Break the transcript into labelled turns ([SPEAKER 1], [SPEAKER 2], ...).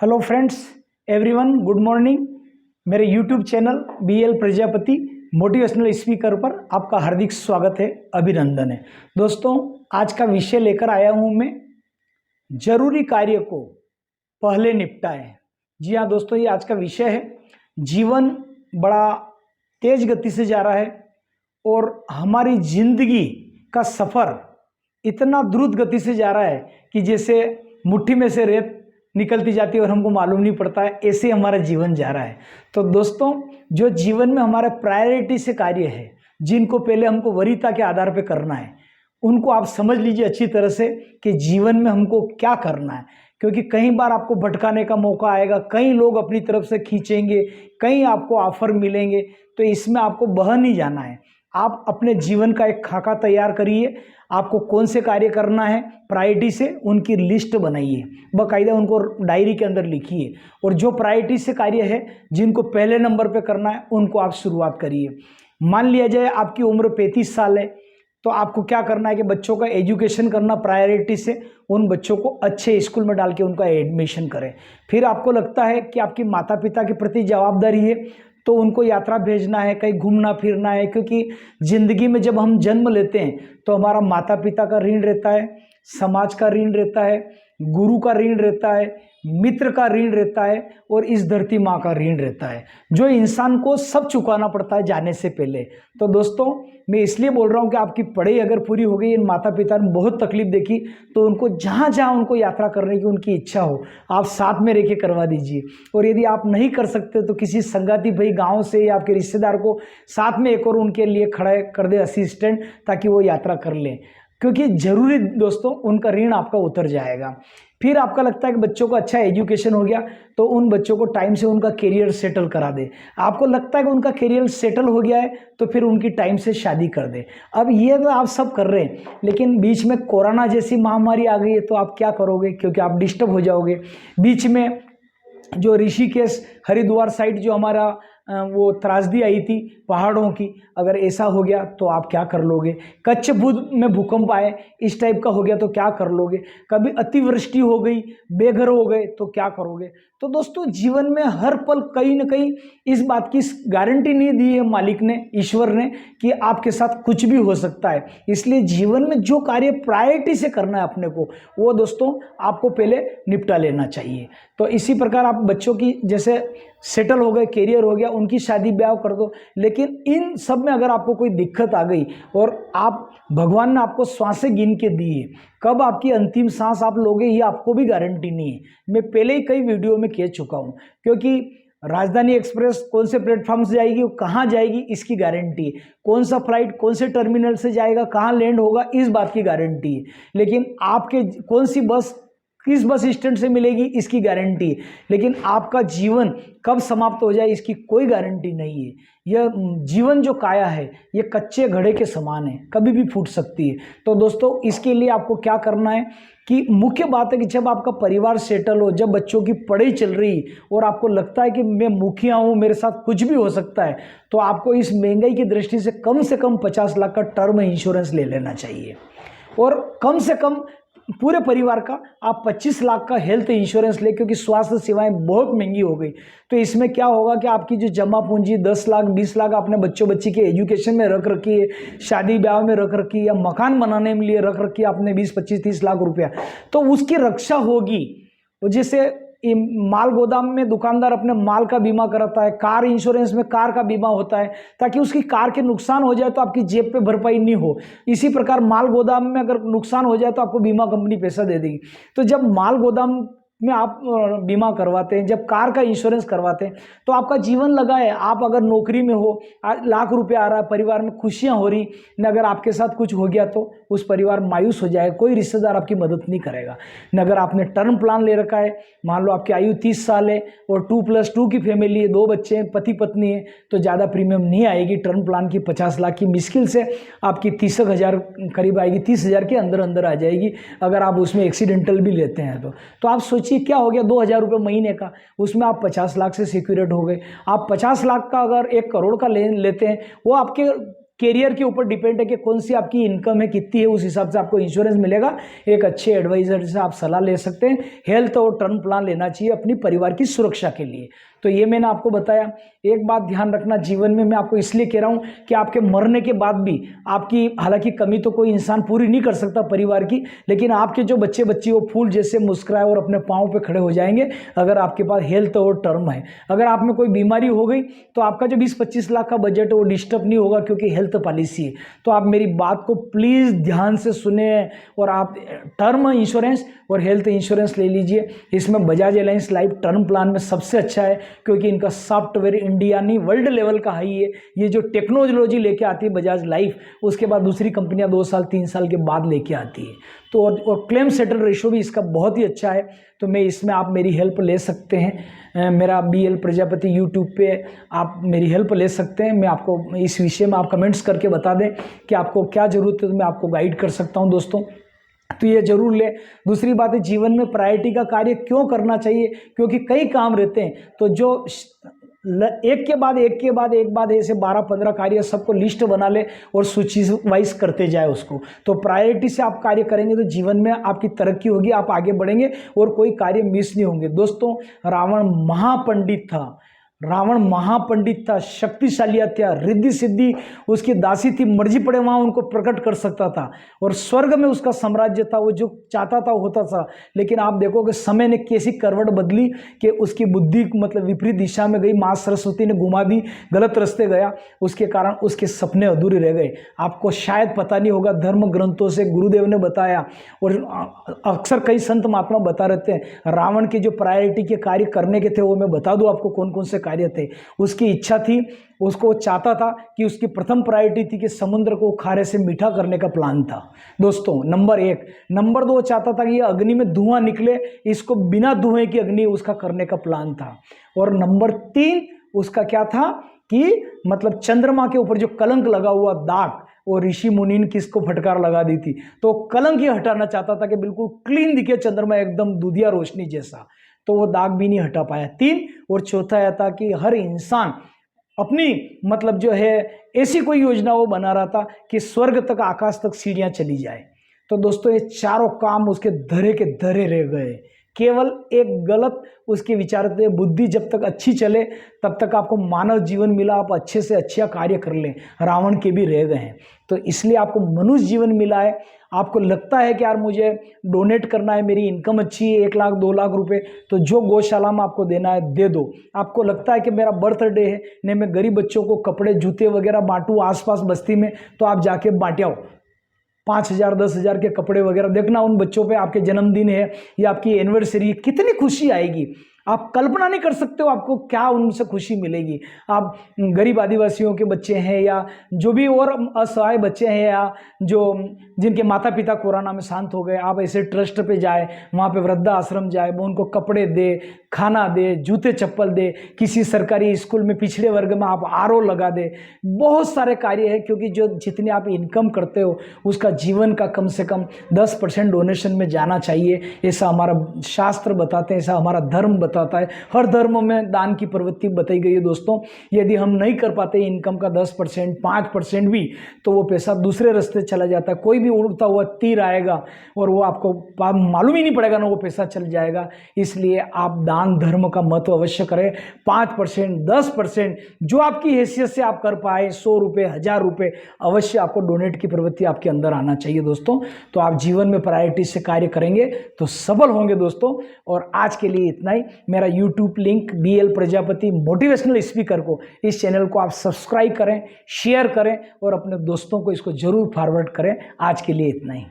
[SPEAKER 1] Hello friends, everyone, good morning. मेरे YouTube channel BL Prajapati motivational speaker पर आपका हार्दिक स्वागत है, अभिनंदन है। दोस्तों, आज का विषय लेकर आया हूं मैं, जरूरी कार्य को पहले निपटाएं। जी हाँ दोस्तों, ये आज का विषय है। जीवन बड़ा तेज गति से जा रहा है और हमारी जिंदगी का सफ़र इतना द्रुत गति से जा रहा है कि जैसे मुट्ठी में से रेत निकलती जाती है और हमको मालूम नहीं पड़ता है, ऐसे हमारा जीवन जा रहा है। तो दोस्तों, जो जीवन में हमारे प्रायोरिटी से कार्य है, जिनको पहले हमको वरीयता के आधार पे करना है, उनको आप समझ लीजिए अच्छी तरह से कि जीवन में हमको क्या करना है। क्योंकि कई बार आपको भटकाने का मौका आएगा, कई लोग अपनी तरफ से खींचेंगे, कई आपको ऑफर मिलेंगे, तो इसमें आपको बह नहीं जाना है। आप अपने जीवन का एक खाका तैयार करिए, आपको कौन से कार्य करना है प्रायोरिटी से, उनकी लिस्ट बनाइए, बाकायदा उनको डायरी के अंदर लिखिए, और जो प्रायोरिटी से कार्य है, जिनको पहले नंबर पे करना है, उनको आप शुरुआत करिए। मान लिया जाए आपकी उम्र 35 साल है, तो आपको क्या करना है कि बच्चों का एजुकेशन करना प्रायोरिटी से, उन बच्चों को अच्छे स्कूल में डाल के उनका एडमिशन करें। फिर आपको लगता है कि आपकी माता पिता के प्रति जवाबदारी है, तो उनको यात्रा भेजना है, कहीं घूमना फिरना है। क्योंकि ज़िंदगी में जब हम जन्म लेते हैं तो हमारा माता पिता का ऋण रहता है, समाज का ऋण रहता है, गुरु का ऋण रहता है, मित्र का ऋण रहता है, और इस धरती माँ का ऋण रहता है, जो इंसान को सब चुकाना पड़ता है जाने से पहले। तो दोस्तों, मैं इसलिए बोल रहा हूँ कि आपकी पढ़ाई अगर पूरी हो गई, इन माता पिता ने बहुत तकलीफ देखी, तो उनको जहाँ जहाँ उनको यात्रा करने की उनकी इच्छा हो, आप साथ में रह के करवा दीजिए। और यदि आप नहीं कर सकते तो किसी संगाती भाई गाँव से या आपके रिश्तेदार को साथ में एक और उनके लिए खड़ा कर दे असिस्टेंट, ताकि वो यात्रा कर लें। क्योंकि जरूरी दोस्तों, उनका ऋण आपका उतर जाएगा। फिर आपका लगता है कि बच्चों को अच्छा एजुकेशन हो गया, तो उन बच्चों को टाइम से उनका करियर सेटल करा दे। आपको लगता है कि उनका करियर सेटल हो गया है, तो फिर उनकी टाइम से शादी कर दे। अब ये तो आप सब कर रहे हैं, लेकिन बीच में कोरोना जैसी महामारी आ गई है, तो आप क्या करोगे? क्योंकि आप डिस्टर्ब हो जाओगे। बीच में जो ऋषिकेश हरिद्वार साइड जो हमारा वो त्रासदी आई थी पहाड़ों की, अगर ऐसा हो गया तो आप क्या कर लोगे? कच्छ भूज में भूकंप आए, इस टाइप का हो गया तो क्या कर लोगे? कभी अतिवृष्टि हो गई, बेघर हो गए, तो क्या करोगे? तो दोस्तों, जीवन में हर पल कहीं ना कहीं इस बात की गारंटी नहीं दी है मालिक ने, ईश्वर ने, कि आपके साथ कुछ भी हो सकता है। इसलिए जीवन में जो कार्य प्रायोरिटी से करना है अपने को, वो दोस्तों आपको पहले निपटा लेना चाहिए। तो इसी प्रकार आप बच्चों की जैसे सेटल हो गए, कैरियर हो गया, उनकी शादी ब्याह कर दो। लेकिन इन सब में अगर आपको कोई दिक्कत आ गई और आप, भगवान ने आपको सांसें गिन के दी है, कब आपकी अंतिम सांस आप लोगे ये आपको भी गारंटी नहीं है। मैं पहले ही कई वीडियो में कह चुका हूँ। क्योंकि राजधानी एक्सप्रेस कौन से प्लेटफॉर्म से जाएगी, कहाँ जाएगी, इसकी गारंटी है। कौन सा फ्लाइट कौन से टर्मिनल से जाएगा, कहाँ लैंड होगा, इस बात की गारंटी है। लेकिन आपके कौन सी बस किस बस स्टैंड से मिलेगी, इसकी गारंटी है। लेकिन आपका जीवन कब समाप्त हो जाए, इसकी कोई गारंटी नहीं है। यह जीवन जो काया है, ये कच्चे घड़े के समान है, कभी भी फूट सकती है। तो दोस्तों, इसके लिए आपको क्या करना है कि मुख्य बात है कि जब आपका परिवार सेटल हो, जब बच्चों की पढ़ाई चल रही और आपको लगता है कि मैं मुखिया हूँ, मेरे साथ कुछ भी हो सकता है, तो आपको इस महंगाई की दृष्टि से कम 50 लाख का टर्म इंश्योरेंस ले लेना चाहिए। और कम से कम पूरे परिवार का आप 25 लाख का हेल्थ इंश्योरेंस ले, क्योंकि स्वास्थ्य सेवाएं बहुत महंगी हो गई। तो इसमें क्या होगा कि आपकी जो जमा पूंजी 10 लाख 20 लाख आपने बच्चों बच्ची के एजुकेशन में रख रखी है, शादी ब्याह में रख रखी है, या मकान बनाने में लिए रख रखी है आपने 20 25 30 लाख रुपया, तो उसकी रक्षा होगी। जैसे माल गोदाम में दुकानदार अपने माल का बीमा कराता है, कार इंश्योरेंस में कार का बीमा होता है, ताकि उसकी कार के नुकसान हो जाए तो आपकी जेब पे भरपाई नहीं हो। इसी प्रकार माल गोदाम में अगर नुकसान हो जाए तो आपको बीमा कंपनी पैसा दे देगी। तो जब माल गोदाम में आप बीमा करवाते हैं, जब कार का इंश्योरेंस करवाते हैं, तो आपका जीवन लगा है। आप अगर नौकरी में हो, लाख रुपया आ रहा है, परिवार में खुशियां हो रही, न अगर आपके साथ कुछ हो गया तो उस परिवार मायूस हो जाएगा, कोई रिश्तेदार आपकी मदद नहीं करेगा। न अगर आपने टर्म प्लान ले रखा है, मान लो आपकी आयु 30 साल है और 2+2 की फैमिली है, 2 बच्चे हैं, पति पत्नी है, तो ज़्यादा प्रीमियम नहीं आएगी। टर्म प्लान की 50 लाख की मुश्किल से आपकी 30,000 करीब आएगी, 30,000 के अंदर अंदर आ जाएगी, अगर आप उसमें एक्सीडेंटल भी लेते हैं तो आप सोचिए क्या हो गया, 2,000 रुपये महीने का, उसमें आप 50 लाख से सिक्योर्ड हो गए। आप 50 लाख का अगर 1 करोड़ का लेते हैं, वो आपके कैरियर के ऊपर डिपेंड है कि कौन सी आपकी इनकम है, कितनी है, उस हिसाब से आपको इंश्योरेंस मिलेगा। एक अच्छे एडवाइजर से आप सलाह ले सकते हैं। हेल्थ और टर्म प्लान लेना चाहिए अपनी परिवार की सुरक्षा के लिए। तो ये मैंने आपको बताया। एक बात ध्यान रखना, जीवन में मैं आपको इसलिए कह रहा हूँ कि आपके मरने के बाद भी आपकी, हालांकि कमी तो कोई इंसान पूरी नहीं कर सकता परिवार की, लेकिन आपके जो बच्चे बच्ची वो फूल जैसे मुस्कुराए और अपने पाँव पे खड़े हो जाएंगे अगर आपके पास हेल्थ और टर्म है। अगर आप में कोई बीमारी हो गई तो आपका जो 20-25 लाख का बजट है वो डिस्टर्ब नहीं होगा, क्योंकि हेल्थ पॉलिसी है। तो आप मेरी बात को प्लीज़ ध्यान से सुने और आप टर्म इंश्योरेंस और हेल्थ इंश्योरेंस ले लीजिए। इसमें Bajaj Allianz life term plan में सबसे अच्छा है, क्योंकि इनका सॉफ्टवेयर इंडिया नहीं वर्ल्ड लेवल का हाई है। ये जो टेक्नोलॉजी लेके आती है बजाज लाइफ, उसके बाद दूसरी कंपनियां 2 साल 3 साल के बाद लेके आती है। तो और क्लेम सेटल रेशो भी इसका बहुत ही अच्छा है। तो मैं इसमें आप मेरी हेल्प ले सकते हैं। मेरा BL प्रजापति यूट्यूब पे आप मेरी हेल्प ले सकते हैं। मैं आपको इस विषय में आप कमेंट्स करके बता दें कि आपको क्या ज़रूरत है, तो मैं आपको गाइड कर सकता हूं दोस्तों। तो ये जरूर ले। दूसरी बात है, जीवन में प्रायोरिटी का कार्य क्यों करना चाहिए, क्योंकि कई काम रहते हैं, तो जो एक के बाद एक ऐसे 12-15 कार्य सबको लिस्ट बना ले और सूची वाइज करते जाए उसको। तो प्रायोरिटी से आप कार्य करेंगे तो जीवन में आपकी तरक्की होगी, आप आगे बढ़ेंगे और कोई कार्य मिस नहीं होंगे। दोस्तों, रावण महापंडित था, शक्तिशाली था, रिद्धि सिद्धि उसकी दासी थी, मर्जी पड़े वहाँ उनको प्रकट कर सकता था और स्वर्ग में उसका साम्राज्य था, वो जो चाहता था होता था। लेकिन आप देखोगे समय ने कैसी करवट बदली कि उसकी बुद्धि मतलब विपरीत दिशा में गई, माँ सरस्वती ने घुमा दी, गलत रास्ते गया, उसके कारण उसके सपने अधूरे रह गए। आपको शायद पता नहीं होगा, धर्म ग्रंथों से गुरुदेव ने बताया और अक्सर कई संत महात्मा बता रहते हैं, रावण के जो प्रायोरिटी के कार्य करने के थे वो मैं बता दूं आपको कौन कौन से कार्य थे। उसकी इच्छा थी, उसको चाहता था कि उसकी प्रथम प्रायोरिटी थी कि समुद्र को खारे से मीठा करने का प्लान था दोस्तों, नंबर 1। नंबर 2 चाहता था कि ये अग्नि में धुआं निकले, इसको बिना धुएं की अग्नि उसका करने का प्लान था। और नंबर 3 उसका क्या था कि मतलब चंद्रमा के ऊपर जो कलंक लगा हुआ दाग, वो ऋषि मुनि ने किसको फटकार लगा दी थी, तो कलंक ही हटाना चाहता था कि बिल्कुल क्लीन दिखे चंद्रमा, एकदम दूधिया रोशनी जैसा। तो वो दाग भी नहीं हटा पाया। 3 और चौथा यह था कि हर इंसान अपनी मतलब जो है ऐसी कोई योजना वो बना रहा था कि स्वर्ग तक, आकाश तक सीढ़ियां चली जाए। तो दोस्तों, ये चारों काम उसके धरे के धरे रह गए। केवल एक गलत उसके विचार थे। बुद्धि जब तक अच्छी चले तब तक आपको मानव जीवन मिला, आप अच्छे से अच्छा कार्य कर लें। रावण के भी रह गए हैं। तो इसलिए आपको मनुष्य जीवन मिला है। आपको लगता है कि यार मुझे डोनेट करना है, मेरी इनकम अच्छी है, 1 लाख 2 लाख रुपए, तो जो गौशाला में आपको देना है दे दो। आपको लगता है कि मेरा बर्थडे है, नहीं मैं गरीब बच्चों को कपड़े जूते वगैरह बांटूँ आसपास बस्ती में, तो आप जाके बांटे आओ 5,000 10,000 के कपड़े वगैरह। देखना उन बच्चों पे आपके जन्मदिन है या आपकी एनिवर्सरी, कितनी खुशी आएगी। आप कल्पना नहीं कर सकते हो आपको क्या उनसे खुशी मिलेगी। आप गरीब आदिवासियों के बच्चे हैं या जो भी और असहाय बच्चे हैं या जो जिनके माता पिता कोरोना में शांत हो गए, आप ऐसे ट्रस्ट पे जाए, वहाँ पे वृद्धा आश्रम जाए, वो उनको कपड़े दे, खाना दे, जूते चप्पल दे। किसी सरकारी स्कूल में पिछड़े वर्ग में आप RO लगा दे। बहुत सारे कार्य है, क्योंकि जो जितनी आप इनकम करते हो उसका जीवन का कम से कम 10% डोनेशन में जाना चाहिए। ऐसा हमारा शास्त्र बताते हैं, ऐसा हमारा धर्म बताता है। हर धर्म में दान की प्रवृत्ति बताई गई है दोस्तों। यदि हम नहीं कर पाते इनकम का 10% 5% भी, तो वो पैसा दूसरे रास्ते चला जाता है। कोई भी उड़ता हुआ तीर आएगा और वो आपको मालूम ही नहीं पड़ेगा ना, वो पैसा चल जाएगा। इसलिए आप दान धर्म का महत्व अवश्य करें। 5% 10% जो आपकी हैसियत से आप कर पाए, 100 रुपये 1000 रुपये, अवश्य आपको डोनेट की प्रवृत्ति आपके अंदर आना चाहिए दोस्तों। तो आप जीवन में प्रायोरिटी से कार्य करेंगे तो सफल होंगे दोस्तों। और आज के लिए इतना ही। मेरा YouTube link BL Prajapati motivational speaker को, इस चैनल को आप सब्सक्राइब करें, शेयर करें और अपने दोस्तों को इसको जरूर फॉरवर्ड करें। आज के लिए इतना ही।